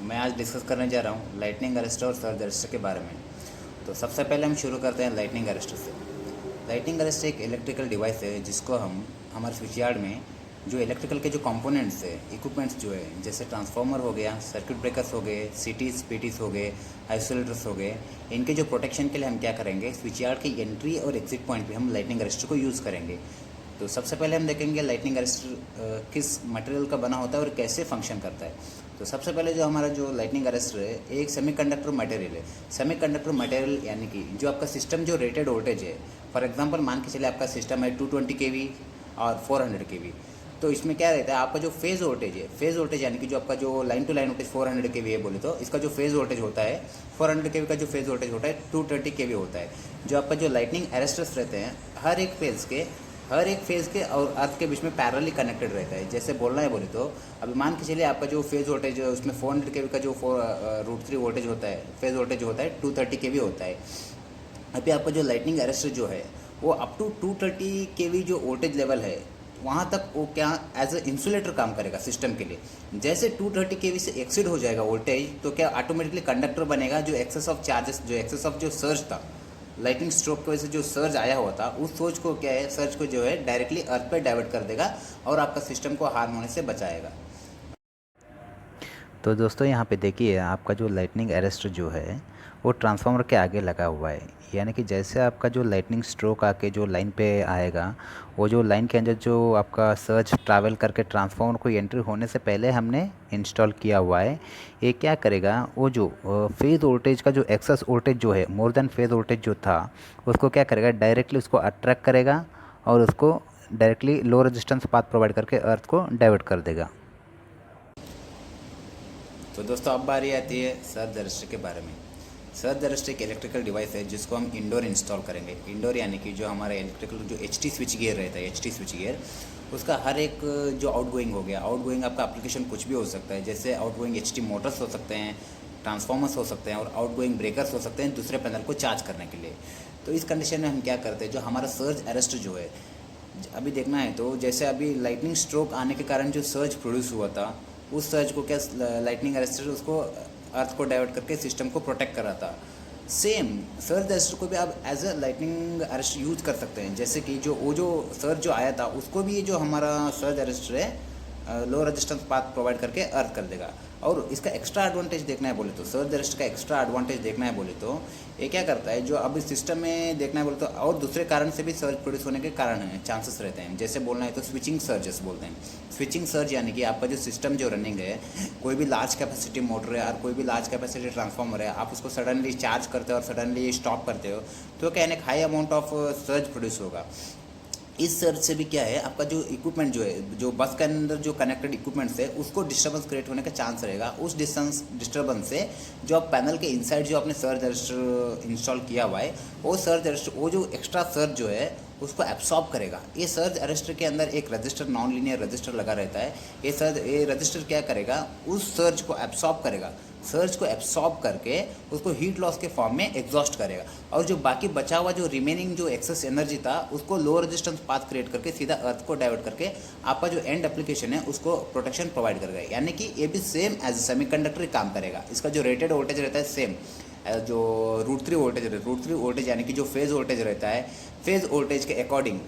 मैं आज डिस्कस करने जा रहा हूँ लाइटनिंग अरेस्टर और सर्ज अरेस्टर के बारे में। तो सबसे पहले हम शुरू करते हैं लाइटनिंग अरेस्टर से। लाइटनिंग अरेस्टर एक इलेक्ट्रिकल डिवाइस है जिसको हम हमारे स्विच यार्ड में जो इलेक्ट्रिकल के जो कंपोनेंट्स है, इक्विपमेंट्स जो है, जैसे ट्रांसफार्मर हो गया, सर्किट ब्रेकर्स हो गए, सीटीज पीटीज हो गए, आइसोलेटर्स हो गए, इनके जो प्रोटेक्शन के लिए हम क्या करेंगे, स्विच यार्ड की एंट्री और एग्जिट पॉइंट पे हम लाइटनिंग अरेस्टर को यूज़ करेंगे। तो सबसे पहले हम देखेंगे लाइटनिंग अरेस्टर किस मटेरियल का बना होता है और कैसे फंक्शन करता है। तो सबसे पहले जो हमारा जो लाइटनिंग अरेस्टर है एक सेमीकंडक्टर मटेरियल है। सेमीकंडक्टर मटेरियल यानी कि जो आपका सिस्टम जो रेटेड वोल्टेज है, फॉर एग्जांपल मान के चले आपका सिस्टम है 220 केवी और 400 केवी। तो इसमें क्या रहता है, आपका जो फेज़ वोल्टेज है, फेज़ वोल्टेज यानी कि जो आपका जो लाइन टू लाइन वोल्टेज 400 केवी है बोले तो इसका जो फेज़ वोल्टेज होता है 400 केवी का जो फेज़ वोल्टेज होता है 230 केवी होता है। जो आपका जो लाइटनिंग अरेस्टर्स रहते हैं हर एक फेज़ के और अर्थ के बीच में पैरेलली कनेक्टेड रहता है। जैसे बोलना है बोले तो अभी मान के चलिए आपका जो फेज़ वोल्टेज है उसमें 400 केवी का जो √3 वोल्टेज होता है, फेज़ वोल्टेज होता है 230 केवी होता है। अभी आपका जो लाइटनिंग अरेस्टर जो है वो अप टू 230 केवी जो वोल्टेज लेवल है वहाँ तक वो क्या एज ए इंसुलेटर काम करेगा सिस्टम के लिए। जैसे 230 केवी से एक्सीड हो जाएगा वोल्टेज तो क्या ऑटोमेटिकली कंडक्टर बनेगा, जो एक्सेस ऑफ चार्जेस, जो एक्सेस ऑफ जो सर्ज था, लाइटनिंग स्ट्रोक की वजह से जो सर्ज आया हुआ था उस सोच को क्या है, सर्ज को जो है डायरेक्टली अर्थ पे डाइवर्ट कर देगा और आपका सिस्टम को हार्म होने से बचाएगा। तो दोस्तों यहाँ पे देखिए आपका जो लाइटनिंग अरेस्टर जो है वो ट्रांसफार्मर के आगे लगा हुआ है। यानी कि जैसे आपका जो लाइटनिंग स्ट्रोक आके जो लाइन पे आएगा, वो जो लाइन के अंदर जो आपका सर्ज ट्रैवल करके ट्रांसफार्मर को एंट्री होने से पहले हमने इंस्टॉल किया हुआ है। ये क्या करेगा, वो जो फेज़ वोल्टेज का जो एक्सेस वोल्टेज जो है, मोर देन फेज़ वोल्टेज जो था, उसको क्या करेगा, डायरेक्टली उसको अट्रैक्ट करेगा और उसको directly low resistance path provide करके अर्थ को डाइवर्ट कर देगा। तो दोस्तों अब बारी आती है सर्ज अरेस्टर के बारे में। सर्ज अरेस्टर एक इलेक्ट्रिकल डिवाइस है जिसको हम इंडोर इंस्टॉल करेंगे। इंडोर यानी कि जो हमारा इलेक्ट्रिकल जो एचटी स्विच गियर रहता है, एचटी स्विच गियर, उसका हर एक जो आउटगोइंग हो गया, आउटगोइंग आपका एप्लीकेशन कुछ भी हो सकता है। जैसे आउटगोइंग एचटी मोटर्स हो सकते हैं, ट्रांसफार्मर्स हो सकते हैं और आउटगोइंग ब्रेकर्स हो सकते हैं दूसरे पैनल को चार्ज करने के लिए। तो इस कंडीशन में हम क्या करते हैं, जो हमारा सर्ज अरेस्टर जो है, अभी देखना है तो जैसे अभी लाइटनिंग स्ट्रोक आने के कारण जो सर्ज प्रोड्यूस हुआ था उस सर्ज को क्या लाइटनिंग अरेस्टर उसको अर्थ को डाइवर्ट करके सिस्टम को प्रोटेक्ट कर रहा था। सेम सर्ज अरेस्टर को भी आप as a lightning arrester use कर सकते हैं। जैसे कि जो सर्ज जो आया था उसको भी ये जो हमारा सर्ज अरेस्टर है लो रेजिस्टेंस पाथ प्रोवाइड करके अर्थ कर देगा। और इसका एक्स्ट्रा एडवांटेज देखना है बोले तो, सर्ज अरेस्टर का एक्स्ट्रा एडवांटेज देखना है बोले तो ये क्या करता है, जो अभी सिस्टम में देखना है बोले तो और दूसरे कारण से भी सर्ज प्रोड्यूस होने के कारण हैं, चांसेस रहते हैं। जैसे बोलना है तो स्विचिंग सर्जेस बोलते हैं। स्विचिंग सर्ज यानी कि आपका जो सिस्टम जो रनिंग है, कोई भी लार्ज कैपेसिटी मोटर है और कोई भी लार्ज कैपेसिटी ट्रांसफार्मर है, आप उसको सडनली चार्ज करते हो और सडनली स्टॉप करते हो तो क्या एक high amount of surge produce होगा। इस सर्च से भी क्या है, आपका जो इक्विपमेंट जो है, जो बस के अंदर जो कनेक्टेड इक्विपमेंट्स है उसको डिस्टर्बेंस क्रिएट होने का चांस रहेगा। उस डिस्टर्बेंस से जो आप पैनल के इनसाइड जो आपने सर्ज अरेस्टर इंस्टॉल किया हुआ है वो सर्ज अरेस्टर, वो जो एक्स्ट्रा सर्ज जो है उसको एब्सॉर्ब करेगा। ये सर्ज अरेस्टर के अंदर एक रजिस्टर, नॉन लीनियर रजिस्टर लगा रहता है। ये रजिस्टर क्या करेगा, उस सर्ज को एब्सॉर्ब करेगा, सर्ज को एब्सॉर्ब करके उसको हीट लॉस के फॉर्म में एग्जॉस्ट करेगा और जो बाकी बचा हुआ जो रिमेनिंग जो एक्सेस एनर्जी था उसको लो रेजिस्टेंस पाथ क्रिएट करके सीधा अर्थ को डाइवर्ट करके आपका जो एंड एप्लीकेशन है उसको प्रोटेक्शन प्रोवाइड करेगा। यानी कि ये भी सेम एज सेमीकंडक्टर काम करेगा। इसका जो रेटेड वोल्टेज रहता है सेम जो √3 वोल्टेज रहता है, √3 वोल्टेज यानी कि जो फेज़ वोल्टेज रहता है, फेज़ वोल्टेज के अकॉर्डिंग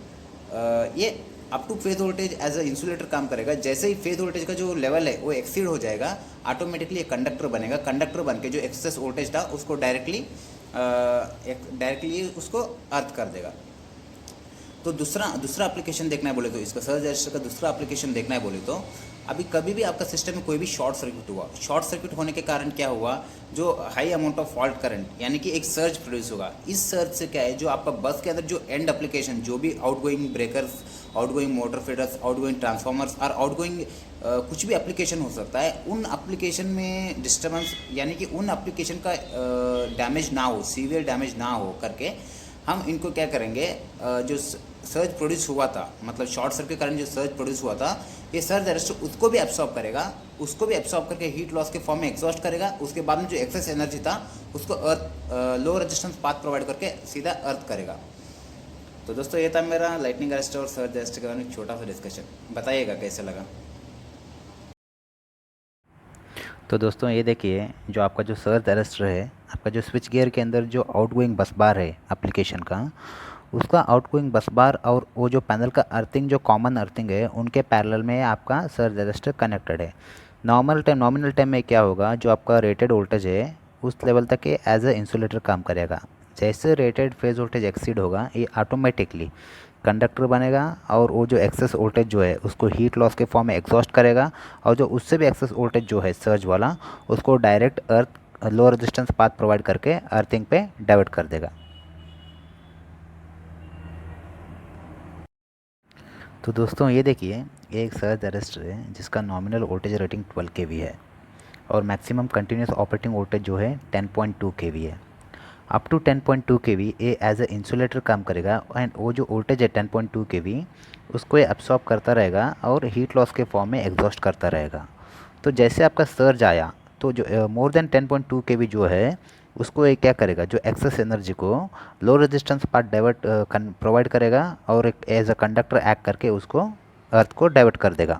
ये up to phase voltage as a insulator काम करेगा। जैसे ही फेज वोल्टेज का जो लेवल है वो एक्सीड हो जाएगा, ऑटोमेटिकली एक कंडक्टर बनेगा। कंडक्टर बन के जो एक्सेस वोल्टेज था उसको डायरेक्टली उसको अर्थ कर देगा। तो दूसरा एप्लीकेशन देखना है बोले तो, इसका सर्ज अरेस्टर का दूसरा एप्लीकेशन देखना है बोले तो, अभी कभी भी आपका सिस्टम में कोई भी शॉर्ट सर्किट हुआ, शॉर्ट सर्किट होने के कारण क्या हुआ, जो high amount of fault current यानी कि एक सर्ज प्रोड्यूस होगा। इस सर्ज से क्या है, जो आपका बस के अंदर जो एंड एप्लीकेशन, जो भी outgoing breakers, outgoing motor feeders, outgoing transformers और आउटगोइंग कुछ भी एप्लीकेशन हो सकता है, उन एप्लीकेशन में डिस्टर्बेंस यानी कि उन एप्लीकेशन का डैमेज ना हो, सीवियर डैमेज ना हो करके हम इनको क्या करेंगे, जो सर्ज प्रोड्यूस हुआ था, मतलब शॉर्ट सर्किट के कारण जो सर्ज प्रोड्यूस हुआ था, ये सर्ज अरेस्टर उसको भी एब्सॉर्ब करेगा, उसको भी एब्सॉर्ब करके हीट लॉस के फॉर्म में एग्जॉस्ट करेगा। उसके बाद में जो एक्सेस एनर्जी था उसको अर्थ लो रेजिस्टेंस पाथ प्रोवाइड करके सीधा अर्थ करेगा। तो दोस्तों ये था मेरा लाइटनिंग अरेस्टर और सर्ज अरेस्टर के बारे में छोटा सा डिस्कशन। बताइएगा कैसे लगा। तो दोस्तों ये देखिए, जो आपका जो सर्ज अरेस्टर है, आपका जो स्विच गियर के अंदर जो आउटगोइंग बस बार है एप्लीकेशन का, उसका आउटगोइंग बस बार और वो जो पैनल का अर्थिंग जो कॉमन अर्थिंग है उनके पैरेलल में आपका सर्ज अरेस्टर कनेक्टेड है। नॉमिनल टाइम में क्या होगा, जो आपका रेटेड वोल्टेज है उस लेवल तक ये एज ए इंसुलेटर काम करेगा। जैसे रेटेड फेज वोल्टेज एक्सीड होगा ये ऑटोमेटिकली कंडक्टर बनेगा और वो जो एक्सेस वोल्टेज जो है उसको हीट लॉस के फॉर्म में एग्जॉस्ट करेगा, और जो उससे भी एक्सेस वोल्टेज जो है सर्ज वाला उसको डायरेक्ट अर्थ लो रेजिस्टेंस पाथ प्रोवाइड करके अर्थिंग पे डाइवर्ट कर देगा। तो दोस्तों ये देखिए, ये एक सर्ज अरेस्टर है जिसका नॉमिनल वोल्टेज रेटिंग 12 kV है और मैक्सिमम कंटिन्यूस ऑपरेटिंग वोल्टेज जो है 10.2 kV है। अप टू 10.2 kV ये एज ए इंसुलेटर काम करेगा, एंड वो जो वोल्टेज है 10.2 kV उसको ये एब्सॉर्ब करता रहेगा और हीट लॉस के फॉर्म में एग्जॉस्ट करता रहेगा। तो जैसे आपका सर्ज आया तो जो मोर देन 10.2 kV जो है उसको ये क्या करेगा, जो एक्सेस एनर्जी को low resistance part divert provide करेगा और एक एज अ कंडक्टर एक्ट करके उसको अर्थ को डाइवर्ट कर देगा।